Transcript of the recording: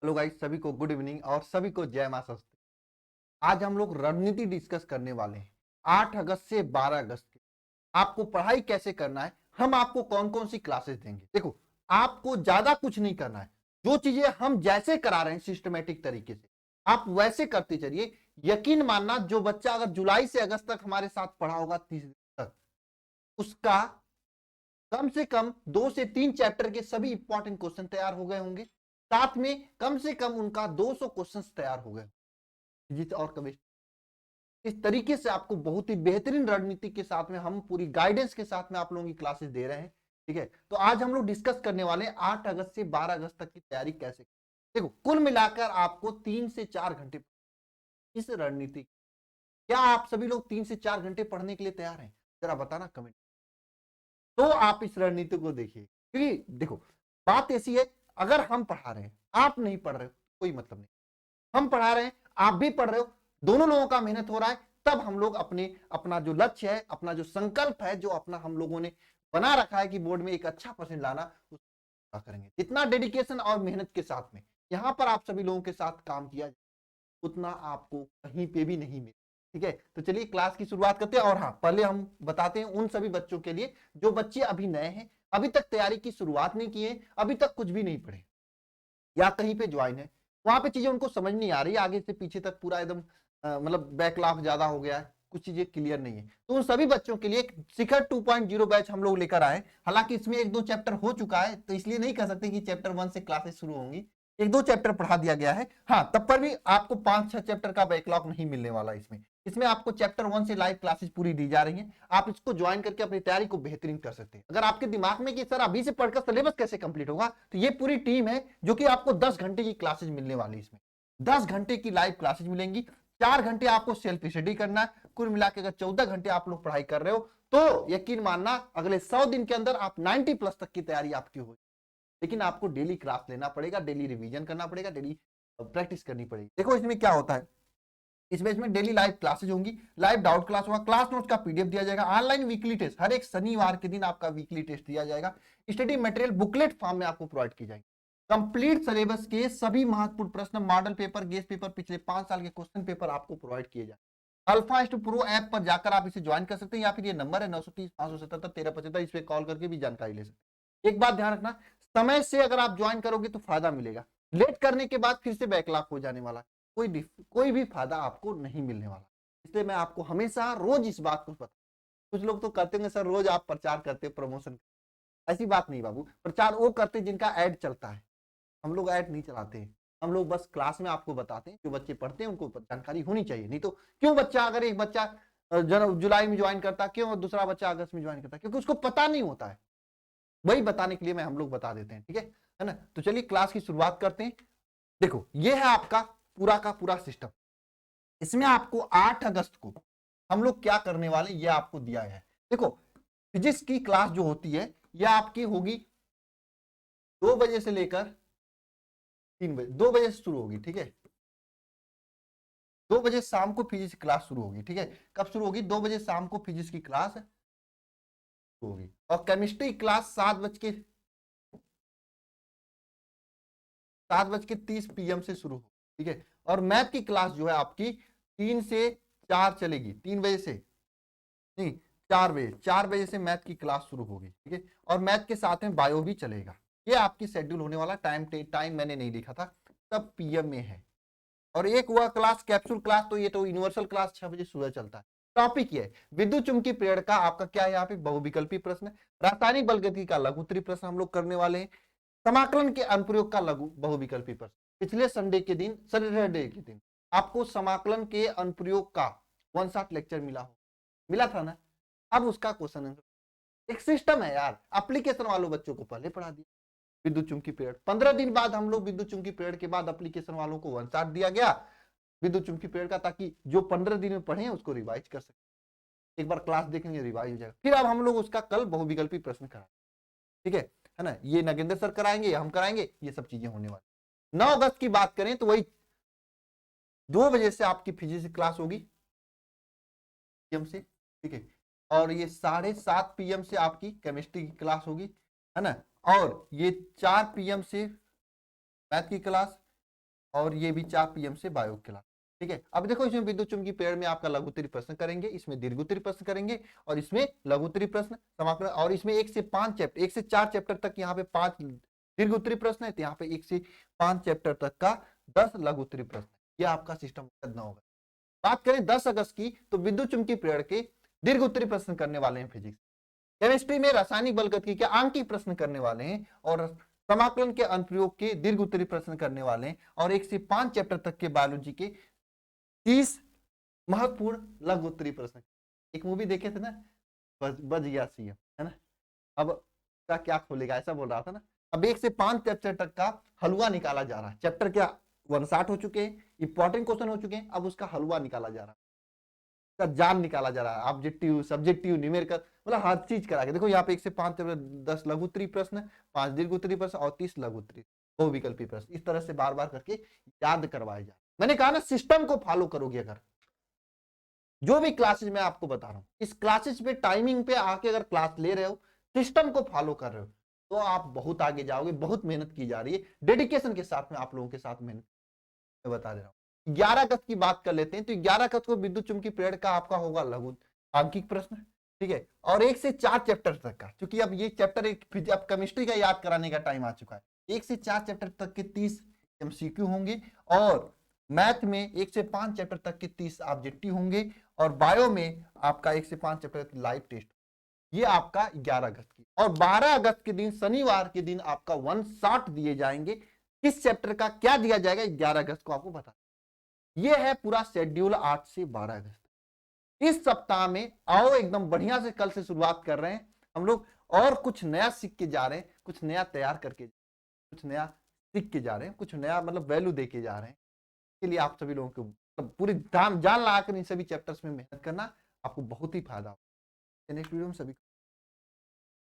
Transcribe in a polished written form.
Hello guys, सभी को good evening और सभी को जय मां सरस्वती। आज हम लोग रणनीति डिस्कस करने वाले हैं। 8 अगस्त से 12 अगस्त की आपको पढ़ाई कैसे करना है, हम आपको कौन कौन सी क्लासेस देंगे। देखो, आपको ज्यादा कुछ नहीं करना है। जो चीजें हम जैसे करा रहे हैं सिस्टमेटिक तरीके से आप वैसे करते चलिए। यकीन मानना, जो बच्चा अगर जुलाई से अगस्त तक हमारे साथ पढ़ा होगा 30 दिन तक, उसका कम से कम 2 से 3 चैप्टर के सभी इंपॉर्टेंट क्वेश्चन तैयार हो गए होंगे। साथ में कम से कम उनका 200 क्वेश्चंस तैयार हो गए फिजिक्स और केमिस्ट्री। इस तरीके से आपको बहुत ही बेहतरीन रणनीति के साथ में हम पूरी गाइडेंस के साथ में आप लोगों की क्लासेस दे रहे हैं। ठीक है, तो आज हम लोग डिस्कस करने वाले हैं 8 अगस्त से 12 अगस्त तक की तैयारी कैसे। देखो, कुल मिलाकर आपको 3 से 4 घंटे इस रणनीति। क्या आप सभी लोग 3 से 4 घंटे पढ़ने के लिए तैयार हैं? जरा बताना कमेंट। तो आप इस रणनीति को देखिए, क्योंकि देखो बात ऐसी है, अगर हम पढ़ा रहे हैं आप नहीं पढ़ रहे हो कोई मतलब नहीं। हम पढ़ा रहे हैं, आप भी पढ़ रहे हो, दोनों लोगों का मेहनत हो रहा है, तब हम लोग अपना जो लक्ष्य है, अपना जो संकल्प है, जो अपना हम लोगों ने बना रखा है कि बोर्ड में एक अच्छा परसेंट लाना, उसको पूरा करेंगे। जितना डेडिकेशन और मेहनत के साथ में यहां पर आप सभी लोगों के साथ काम किया उतना आपको कहीं पे भी नहीं मिले। ठीक है, तो चलिए क्लास की शुरुआत करते हैं। और हाँ, पहले हम बताते हैं उन सभी बच्चों के लिए जो बच्चे अभी नए हैं, अभी तक तैयारी की शुरुआत नहीं किए, अभी तक कुछ भी नहीं पढ़े या कहीं पे ज्वाइन है, वहां पे चीजें उनको समझ नहीं आ रही, आगे से पीछे तक पूरा एकदम मतलब बैकलॉग ज्यादा हो गया है, कुछ चीजें क्लियर नहीं है। तो उन सभी बच्चों के लिए एक शिखर 2.0 बैच हम लोग लेकर आए। हालांकि इसमें 1-2 चैप्टर हो चुका है, तो इसलिए नहीं कह सकते कि चैप्टर 1 से क्लासेस शुरू होंगी। 1-2 चैप्टर पढ़ा दिया गया है, हाँ, तब पर भी आपको 5-6 चैप्टर का बैकलॉग नहीं मिलने वाला इसमें। इसमें आपको चैप्टर 1 से लाइव क्लासेस पूरी दी जा रही हैं। आप इसको ज्वाइन करके अपनी तैयारी को बेहतरीन कर सकते हैं। अगर आपके दिमाग में कि सर अभी से पढ़कर सिलेबस कैसे कंप्लीट होगा, तो ये पूरी टीम है जो कि आपको 10 घंटे की क्लासेस मिलने वाली है। इसमें 10 घंटे की लाइव क्लासेस मिलेंगी। 4 घंटे आपको सेल्फ स्टडी करना है। कुल मिलाकर अगर 14 घंटे आप लोग पढ़ाई कर रहे हो, तो यकीन मानना अगले 100 दिन के अंदर आप 90 प्लस तक की तैयारी आपकी होगी। लेकिन आपको डेली क्लास लेना पड़ेगा, डेली रिवीजन करना पड़ेगा, डेली प्रैक्टिस करनी पड़ेगी। देखो इसमें क्या होता है, इसमें डेली लाइव क्लासेज होंगी, लाइव डाउट क्लास होगा, क्लास नोट्स का पीडीएफ दिया जाएगा, ऑनलाइन वीकली टेस्ट, हर एक शनिवार के दिन आपका वीकली टेस्ट दिया जाएगा, स्टडी मटेरियल बुकलेट फॉर्म में आपको प्रोवाइड की जाएगी, कंप्लीट सिलेबस के सभी महत्वपूर्ण प्रश्न, मॉडल पेपर, गेस्ट पेपर, पिछले 5 साल के क्वेश्चन पेपर आपको प्रोवाइड किए जाए। अल्फा इंस्टू प्रो ऐप पर जाकर आप इसे ज्वाइन कर सकते हैं, या फिर ये नंबर है 930-577-1375, इस पे कॉल करके भी जानकारी ले सकते हैं। एक बात ध्यान रखना, समय से अगर आप ज्वाइन करोगे तो फायदा मिलेगा, लेट करने के बाद फिर से बैकलॉग हो जाने वाला है, कोई भी फायदा आपको नहीं मिलने वाला। इसलिए मैं आपको हमेशा रोज इस बात को बता, कुछ लोग तो कहते हैं सर रोज आप प्रचार करते हो, प्रमोशन, ऐसी बात नहीं बाबू। प्रचार वो करते हैं जिनका ऐड चलता है, हम लोग ऐड नहीं चलाते हैं। हम लोग बस क्लास में आपको बताते हैं, जो बच्चे पढ़ते हैं उनको जानकारी होनी चाहिए। नहीं तो क्यों बच्चा, अगर एक बच्चा जुलाई में ज्वाइन करता, क्यों दूसरा बच्चा अगस्त में ज्वाइन करता? क्योंकि उसको पता नहीं होता है। वही बताने के लिए मैं हम लोग बता देते हैं। ठीक है ना? तो चलिए क्लास की शुरुआत करते हैं। देखो, ये है आपका पूरा का पूरा सिस्टम। इसमें आपको 8 अगस्त को हम लोग क्या करने वाले, ये आपको दिया है। देखो, फिजिक्स की क्लास जो होती है, यह आपकी होगी 2 बजे से लेकर 3 बजे, 2 बजे से शुरू होगी। ठीक है, 2 बजे शाम को फिजिक्स की क्लास शुरू होगी। ठीक है, कब शुरू होगी? 2 बजे शाम को फिजिक्स की क्लास शुरू होगी। और केमिस्ट्री क्लास 7:30 PM से शुरू होगी। ठीक है, और मैथ की क्लास जो है आपकी 3 से 4 चलेगी, 3 बजे से नहीं, 4 बजे से मैथ की क्लास शुरू होगी। ठीक है, और मैथ के साथ में बायो भी चलेगा। ये आपकी शेड्यूल होने वाला टाइम मैंने नहीं लिखा था, तब PM में है। और एक हुआ क्लास कैप्सूल क्लास, तो ये तो यूनिवर्सल क्लास 6 बजे सुबह चलता है। टॉपिक ये विद्युत चुंबकीय प्रेरण का आपका क्या है, यहाँ पे बहुविकल्पी प्रश्न, रासायनिक बलगति का लघु उत्तरीय प्रश्न हम लोग करने वाले हैं, समाकलन के अनुप्रयोग का लघु बहुविकल्पी प्रश्न। पिछले सैटरडे के दिन आपको समाकलन के अनुप्रयोग का 1 शॉट लेक्चर मिला था ना? अब उसका क्वेश्चन आंसर, एक सिस्टम है यार, एप्लीकेशन वालों बच्चों को पहले पढ़ा दिया। विद्युत चुंबकीय प्रेरण 15 दिन बाद हम लोग विद्युत चुंबकीय प्रेरण के बाद एप्लीकेशन वालों को 1 शॉट दिया गया विद्युत चुंबकीय प्रेरण का, ताकि जो 15 दिन में पढ़े उसको रिवाइज कर सके। एक बार क्लास देखेंगे रिवाइज हो जाएगा। फिर अब हम लोग उसका कल बहुविकल्पी प्रश्न कराएंगे। ठीक है ना? ये नगेंद्र सर कराएंगे, हम कराएंगे, ये सब चीजें होने वाली। 9 अगस्त की बात करें तो वही 2 बजे से आपकी फिजिक्स क्लास होगी PM से। ठीक है, और ये 7:30 PM से आपकी केमिस्ट्री की क्लास होगी, है ना? और ये 4 PM से मैथ की क्लास, और ये भी 4 PM से बायो क्लास। ठीक है, अब देखो इसमें विद्युत चुम्बकीय पेड़ में आपका लघु उत्तरीय प्रश्न करेंगे, इसमें दीर्घ उत्तरीय प्रश्न करेंगे, और इसमें लघु उत्तरीय प्रश्न समाकलन, और इसमें 1 से 5 चैप्टर, 1 से 4 चैप्टर तक यहाँ पे 5 दीर्घ उत्तरीय प्रश्न है, तो यहाँ पे 1 से 5 चैप्टर तक का 10 लघु उत्तरीय प्रश्न। ये आपका सिस्टम कितना होगा। बात करें 10 अगस्त की, तो विद्युत चुम्बकीय पेड़ के दीर्घ उत्तरीय प्रश्न करने वाले हैं फिजिक्स। केमिस्ट्री में रासायनिक बलगतिकी के आंकिक प्रश्न करने वाले हैं, और समाकलन के अनुप्रयोग के दीर्घ उत्तरीय प्रश्न करने वाले हैं, और 1 से 5 चैप्टर तक के बायोलॉजी के 30 महत्वपूर्ण लघु उत्तरीय प्रश्न। एक मूवी देखे थे ना, बज गया सीएम, है ना। अब का क्या खोलेगा, ऐसा बोल रहा था ना। अब 1 से 5 चैप्टर तक का हलवा निकाला जा रहा है। चैप्टर क्या 59 हो चुके हैं, इंपॉर्टेंट क्वेश्चन हो चुके हैं, अब उसका हलवा निकाला जा रहा है, उसका जान निकाला जा रहा है। ऑब्जेक्टिव, सब्जेक्टिव, न्यूमेरिकल, मतलब हर चीज करा के देखो। यहाँ पे 1 से 5 10 लघु उत्तरीय प्रश्न, 5 दीर्घ उत्तरीय प्रश्न और 30 लघु उत्तरीय बहुविकल्पी प्रश्न। इस तरह से बार बार करके याद करवाए जाए। मैंने कहा ना, सिस्टम को फॉलो करोगे अगर, जो भी क्लासेज मैं आपको बता रहा हूं, इस क्लासेज पे टाइमिंग पे आके अगर क्लास ले रहे हो, सिस्टम को फॉलो कर रहे हो, तो आप बहुत आगे जाओगे। बहुत मेहनत की जा रही है, डेडिकेशन के साथ में आप लोगों के साथ मेहनत बता दे रहा हूं। 11 अगस्त की बात कर लेते हैं, तो 11 अगस्त को विद्युत चुम्बकीय पेड़ का आपका होगा लघु आंकिक प्रश्न। ठीक है, और 1 से 4 चैप्टर तक का, क्योंकि अब ये चैप्टर अब केमिस्ट्री का याद कराने का टाइम आ चुका है। 1 से 4 चैप्टर तक के 30 MCQ होंगे, और मैथ में 1 से 5 चैप्टर तक के 30 ऑब्जेक्टिव होंगे, और बायो में आपका 1 से 5 चैप्टर लाइव टेस्ट। ये आपका 11 अगस्त की। और 12 अगस्त के दिन, शनिवार के दिन, आपका 1 शॉट दिए जाएंगे। किस चैप्टर का क्या दिया जाएगा 11 अगस्त को आपको बता। ये है पूरा शेड्यूल 8 से 12 अगस्त। इस सप्ताह में आओ एकदम बढ़िया से, कल से शुरुआत कर रहे हैं हम लोग, और कुछ नया सीख के जा रहे हैं, कुछ नया तैयार करके, कुछ नया सीख के जा रहे हैं, कुछ नया मतलब वैल्यू दे के जा रहे हैं। इसके लिए आप सभी लोगों को पूरी जान लगाकर इन सभी चैप्टर्स में मेहनत करना, आपको बहुत ही फायदा होगा। नेक्स्ट वीडियो में सभी